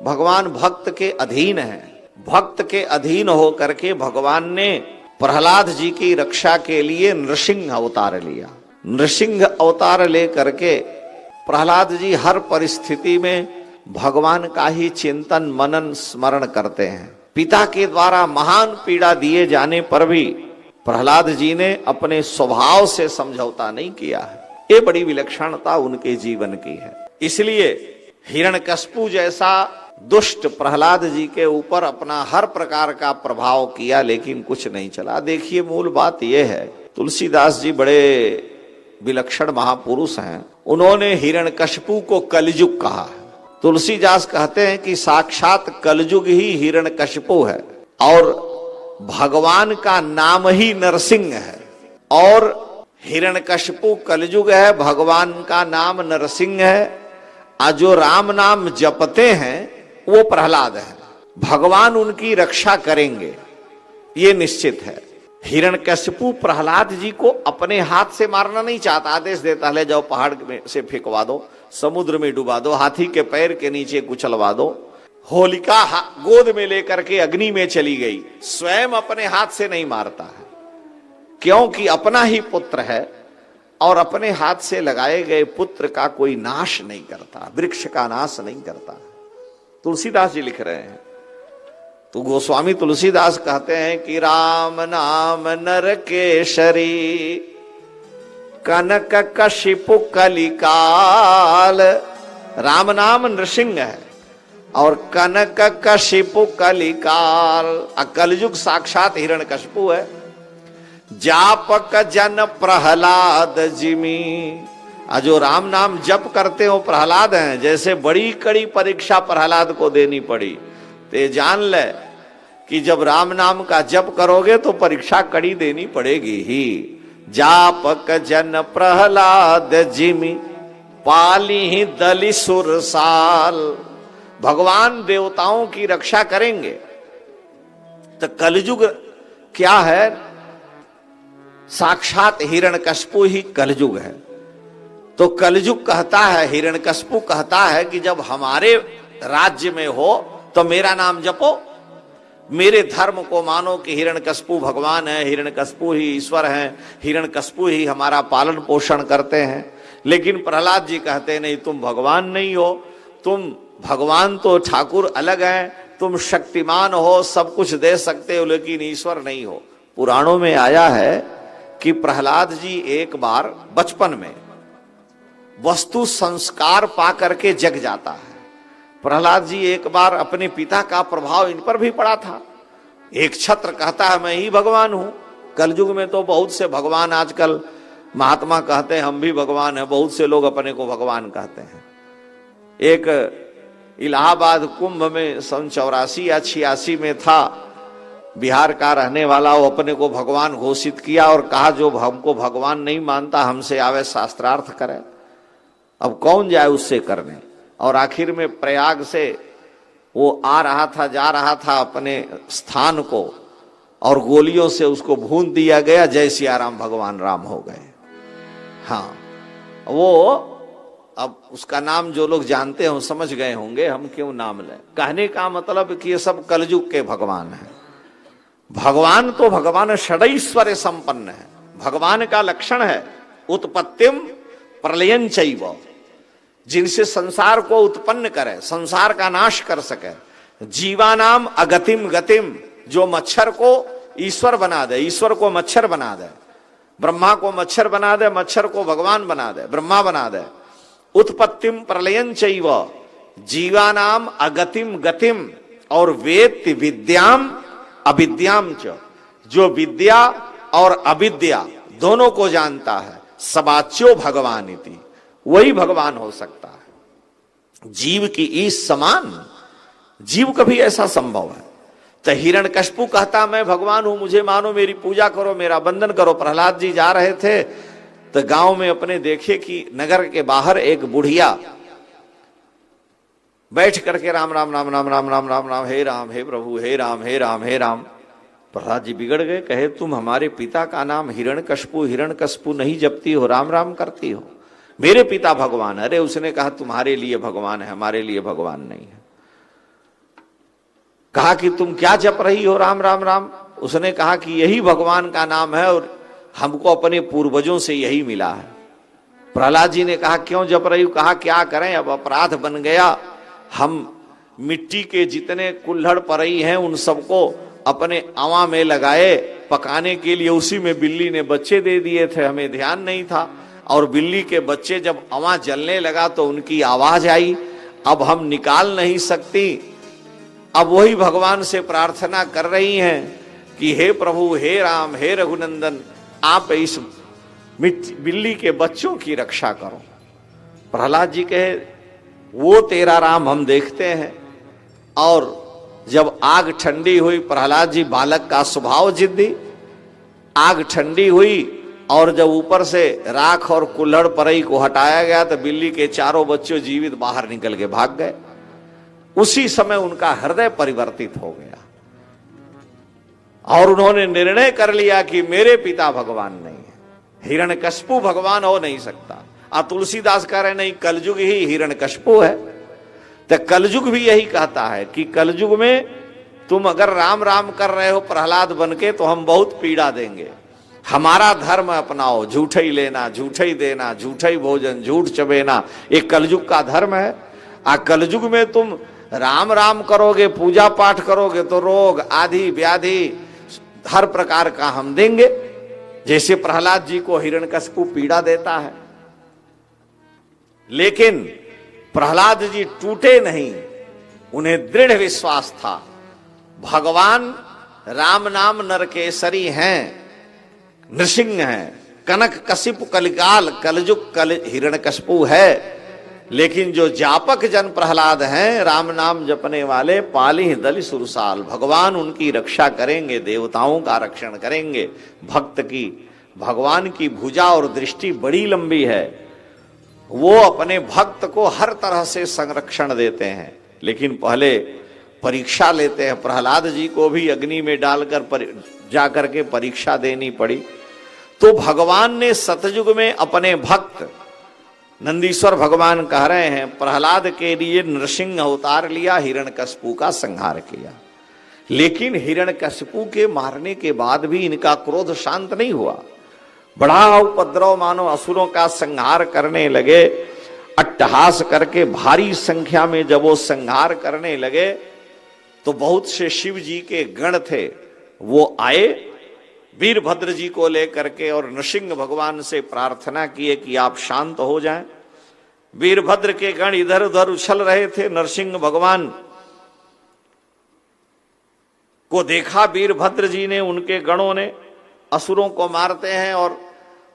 भगवान भक्त के अधीन है। भक्त के अधीन होकर के भगवान ने प्रहलाद जी की रक्षा के लिए नृसिंह अवतार लिया। नृसिंह अवतार लेकर के प्रहलाद जी हर परिस्थिति में भगवान का ही चिंतन मनन स्मरण करते हैं। पिता के द्वारा महान पीड़ा दिए जाने पर भी प्रहलाद जी ने अपने स्वभाव से समझौता नहीं किया है। ये बड़ी विलक्षणता उनके जीवन की है। इसलिए हिरण्यकश्यपु जैसा दुष्ट प्रहलाद जी के ऊपर अपना हर प्रकार का प्रभाव किया, लेकिन कुछ नहीं चला। देखिए, मूल बात यह है, तुलसीदास जी बड़े विलक्षण महापुरुष हैं। उन्होंने हिरण्यकश्यपु को कलयुग कहा है। तुलसीदास कहते हैं कि साक्षात कलयुग ही हिरण्यकश्यपु है और भगवान का नाम ही नरसिंह है। और हिरण्यकश्यपु कलयुग है, भगवान का नाम नरसिंह है। जो राम नाम जपते हैं वो प्रहलाद है। भगवान उनकी रक्षा करेंगे, ये निश्चित है। हिरण्यकश्यपु प्रहलाद जी को अपने हाथ से मारना नहीं चाहता, आदेश देता, ले जाओ पहाड़ में से फेंकवा दो, समुद्र में डुबा दो, हाथी के पैर के नीचे कुचलवा दो। होलिका गोद में लेकर के अग्नि में चली गई, स्वयं अपने हाथ से नहीं मारता है, क्योंकि अपना ही पुत्र है और अपने हाथ से लगाए गए पुत्र का कोई नाश नहीं करता, वृक्ष का नाश नहीं करता। तुलसीदास जी लिख रहे हैं। तो गोस्वामी तुलसीदास कहते हैं कि राम नाम नर केशरी कनक कशिपु कलिकाल। राम नाम नृसिंह है और कनक कशिपु कलिकाल, कलयुग साक्षात हिरण्यकशिपु है। जापक जन प्रहलाद जिमी, जो राम नाम जप करते हो प्रहलाद हैं। जैसे बड़ी कड़ी परीक्षा प्रहलाद को देनी पड़ी, ते जान ले कि जब राम नाम का जप करोगे तो परीक्षा कड़ी देनी पड़ेगी ही। जापक जन प्रहलाद जिमी पाली दलि सुरसाल। भगवान देवताओं की रक्षा करेंगे। तो कलयुग क्या है? साक्षात हिरण्यकश्यपु ही कलयुग है। तो कलयुग कहता है, हिरण्यकश्यपु कहता है कि जब हमारे राज्य में हो तो मेरा नाम जपो, मेरे धर्म को मानो कि हिरण्यकश्यपु भगवान है, हिरण्यकश्यपु ही ईश्वर हैं, हिरण्यकश्यपु ही हमारा पालन पोषण करते हैं। लेकिन प्रहलाद जी कहते नहीं, तुम भगवान नहीं हो, तुम भगवान तो ठाकुर अलग हैं, तुम शक्तिमान हो, सब कुछ दे सकते हो, लेकिन ईश्वर नहीं हो। पुराणों में आया है कि प्रहलाद जी एक बार बचपन में वस्तु संस्कार पा करके जग जाता है। प्रहलाद जी एक बार अपने पिता का प्रभाव इन पर भी पड़ा था। एक छत्र कहता है मैं ही भगवान हूं। कलयुग में तो बहुत से भगवान, आजकल महात्मा कहते हैं हम भी भगवान हैं, बहुत से लोग अपने को भगवान कहते हैं। एक इलाहाबाद कुंभ में सन 84 या 86 में था, बिहार का रहने वाला, वो अपने को भगवान घोषित किया और कहा जो हमको भगवान नहीं मानता हमसे आवे शास्त्रार्थ करे। अब कौन जाए उससे करने। और आखिर में प्रयाग से वो आ रहा था, जा रहा था अपने स्थान को, और गोलियों से उसको भून दिया गया। जय सिया राम, भगवान राम हो गए। हाँ, वो अब उसका नाम जो लोग जानते हो समझ गए होंगे, हम क्यों नाम लें। कहने का मतलब कि ये सब कलयुग के भगवान हैं। भगवान तो भगवान षडैश्वर्य संपन्न है। भगवान का लक्षण है उत्पत्तिम प्रलयं चैव, जिनसे संसार को उत्पन्न करे, संसार का नाश कर सके। जीवानाम अगतिम गतिम, जो मच्छर को ईश्वर बना दे, ईश्वर को मच्छर बना दे, ब्रह्मा को मच्छर बना दे, मच्छर को भगवान बना दे, ब्रह्मा बना दे। उत्पत्तिम प्रलयं चैव जीवानाम अगतिम गतिम, और वेत्ति विद्याम अविद्याम च, जो विद्या और अविद्या दोनों को जानता है, सबाच्यो भगवान इति, वही भगवान हो सकता है। जीव की ईश समान, जीव कभी ऐसा संभव है। तो हिरण्यकश्यपु कहता मैं भगवान हूं, मुझे मानो, मेरी पूजा करो, मेरा बंदन करो। प्रहलाद जी जा रहे थे तो गांव में अपने देखे कि नगर के बाहर एक बुढ़िया बैठ करके राम राम राम राम राम राम राम राम, हे राम, हे प्रभु, हे राम, हे राम, हे राम। प्रहलाद जी बिगड़ गए, कहे तुम हमारे पिता का नाम हिरण्यकश्यपु हिरण्यकश्यपु नहीं जपती हो, राम राम करती हो। मेरे पिता भगवान। अरे उसने कहा तुम्हारे लिए भगवान है, हमारे लिए भगवान नहीं है। कहा कि तुम क्या जप रही हो राम राम राम। उसने कहा कि यही भगवान का नाम है और हमको अपने पूर्वजों से यही मिला है। प्रहलाद जी ने कहा क्यों जप रही हो। कहा क्या करें, अब अपराध बन गया, हम मिट्टी के जितने कुल्हड़ परई हैं उन सबको अपने आवा में लगाए पकाने के लिए, उसी में बिल्ली ने बच्चे दे दिए थे, हमें ध्यान नहीं था। और बिल्ली के बच्चे जब आवा जलने लगा तो उनकी आवाज आई, अब हम निकाल नहीं सकती। अब वही भगवान से प्रार्थना कर रही हैं कि हे प्रभु, हे राम, हे रघुनंदन, आप इस बिल्ली के बच्चों की रक्षा करो। प्रहलाद जी कहे वो तेरा राम हम देखते हैं। और जब आग ठंडी हुई, प्रहलाद जी बालक का स्वभाव जिद्दी, आग ठंडी हुई और जब ऊपर से राख और कुल्हड़ परई को हटाया गया तो बिल्ली के चारों बच्चों जीवित बाहर निकल के भाग गए। उसी समय उनका हृदय परिवर्तित हो गया और उन्होंने निर्णय कर लिया कि मेरे पिता भगवान नहीं है, हिरण्यकश्यपु भगवान हो नहीं सकता। और तुलसीदास कह रहे नहीं, कलयुग ही हिरण्यकश्यपु है। तो कलयुग भी यही कहता है कि कलयुग में तुम अगर राम राम कर रहे हो प्रहलाद बन के तो हम बहुत पीड़ा देंगे। हमारा धर्म अपनाओ, झूठा ही लेना, झूठा ही देना, झूठा ही भोजन, झूठ चबेना, एक कलयुग का धर्म है। कलयुग में तुम राम राम करोगे, पूजा पाठ करोगे तो रोग आदि व्याधि हर प्रकार का हम देंगे, जैसे प्रहलाद जी को हिरण्यकश्यपु पीड़ा देता है। लेकिन प्रहलाद जी टूटे नहीं, उन्हें दृढ़ विश्वास था भगवान राम नाम नरकेसरी हैं, नृसिंह हैं, कनक कशिप कलिकाल कलयुग कल हिरण्यकश्यपु है। लेकिन जो जापक जन प्रहलाद हैं, राम नाम जपने वाले, पाली दल सुरसाल, भगवान उनकी रक्षा करेंगे, देवताओं का रक्षण करेंगे। भक्त की, भगवान की भुजा और दृष्टि बड़ी लंबी है, वो अपने भक्त को हर तरह से संरक्षण देते हैं। लेकिन पहले परीक्षा लेते हैं। प्रहलाद जी को भी अग्नि में डालकर जाकर के परीक्षा देनी पड़ी। तो भगवान ने सतयुग में अपने भक्त, नंदीश्वर भगवान कह रहे हैं, प्रहलाद के लिए नृसिंह अवतार लिया, हिरण्यकश्यपु का संहार किया। लेकिन हिरण्यकश्यपु के मारने के बाद भी इनका क्रोध शांत नहीं हुआ। बड़ा उपद्रव, मानो असुरों का संहार करने लगे। अट्टहास करके भारी संख्या में जब वो संहार करने लगे तो बहुत से शिव जी के गण थे, वो आए वीरभद्र जी को लेकर के और नृसिंह भगवान से प्रार्थना किए कि आप शांत हो जाएं। वीरभद्र के गण इधर उधर उछल रहे थे। नरसिंह भगवान को देखा वीरभद्र जी ने, उनके गणों ने असुरों को मारते हैं और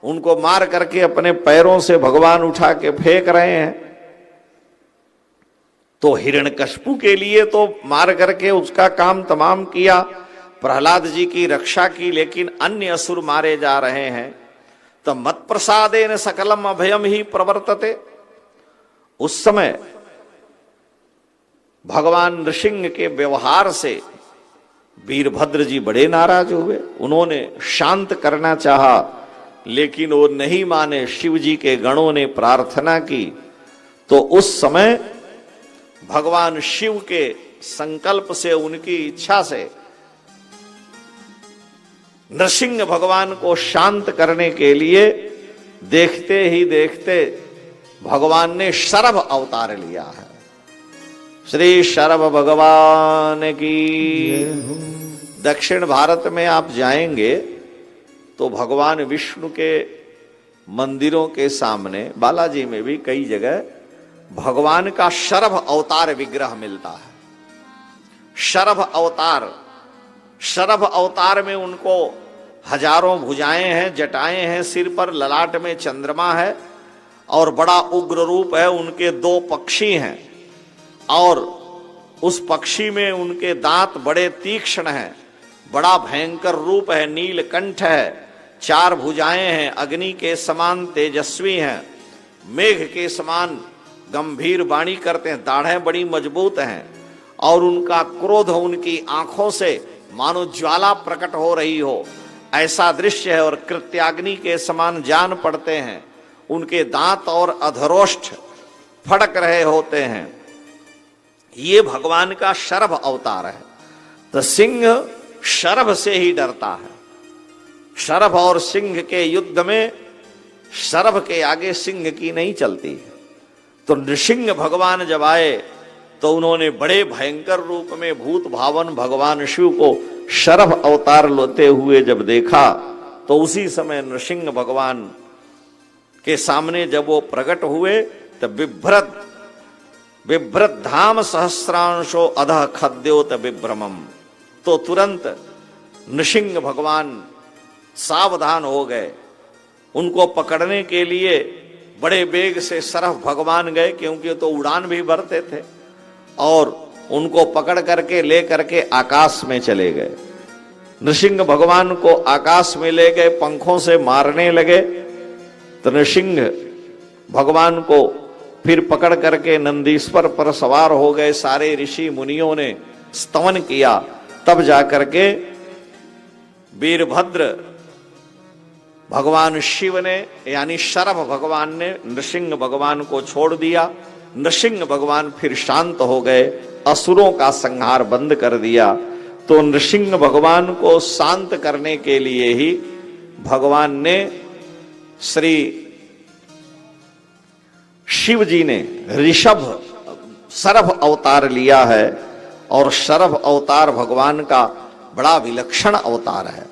उनको मार करके अपने पैरों से भगवान उठा के फेंक रहे हैं। तो हिरण्यकश्यपु के लिए तो मार करके उसका काम तमाम किया, प्रहलाद जी की रक्षा की, लेकिन अन्य असुर मारे जा रहे हैं। तो मत प्रसादेन सकलम अभयम ही प्रवर्तते। उस समय भगवान नृसिंह के व्यवहार से वीरभद्र जी बड़े नाराज हुए। उन्होंने शांत करना चाहा, लेकिन वो नहीं माने। शिव जी के गणों ने प्रार्थना की तो उस समय भगवान शिव के संकल्प से, उनकी इच्छा से नृसिंह भगवान को शांत करने के लिए देखते ही देखते भगवान ने शरभ अवतार लिया है। श्री शरभ भगवान की। दक्षिण भारत में आप जाएंगे तो भगवान विष्णु के मंदिरों के सामने, बालाजी में भी कई जगह भगवान का शरभ अवतार विग्रह मिलता है। शरभ अवतार, शरभ अवतार में उनको हजारों भुजाएं हैं, जटाएं हैं, सिर पर ललाट में चंद्रमा है और बड़ा उग्र रूप है। उनके दो पक्षी हैं और उस पक्षी में उनके दांत बड़े तीक्ष्ण हैं, बड़ा भयंकर रूप है, नीलकंठ है, चार भुजाएं हैं, अग्नि के समान तेजस्वी हैं, मेघ के समान गंभीर वाणी करते हैं, दाढ़ें बड़ी मजबूत हैं और उनका क्रोध उनकी आंखों से मानो ज्वाला प्रकट हो रही हो, ऐसा दृश्य है। और कृत्याग्नि के समान जान पड़ते हैं, उनके दांत और अधरोष्ठ फड़क रहे होते हैं। ये भगवान का शरभ अवतार है। तो सिंह शरभ से ही डरता है। शरभ और सिंह के युद्ध में शरभ के आगे सिंह की नहीं चलती। तो नृसिंह भगवान जब आए तो उन्होंने बड़े भयंकर रूप में भूत भावन भगवान शिव को शरभ अवतार लेते हुए जब देखा, तो उसी समय नृसिंह भगवान के सामने जब वो प्रकट हुए तो बिभ्रत धाम सहस्रांशो अधः खद्योत विभ्रमम। तो तुरंत नृसिंह भगवान सावधान हो गए। उनको पकड़ने के लिए बड़े वेग से शरभ भगवान गए, क्योंकि तो उड़ान भी भरते थे, और उनको पकड़ करके ले करके आकाश में चले गए। नृसिंह भगवान को आकाश में ले गए, पंखों से मारने लगे। तो नृसिंह भगवान को फिर पकड़ करके नंदीश्वर पर सवार हो गए। सारे ऋषि मुनियों ने स्तवन किया, तब जाकर के वीरभद्र भगवान शिव ने यानी शरभ भगवान ने नृसिंह भगवान को छोड़ दिया। नृसिंह भगवान फिर शांत हो गए, असुरों का संहार बंद कर दिया। तो नृसिंह भगवान को शांत करने के लिए ही भगवान ने श्री शिव जी ने शरभ अवतार लिया है। और शरभ अवतार भगवान का बड़ा विलक्षण अवतार है।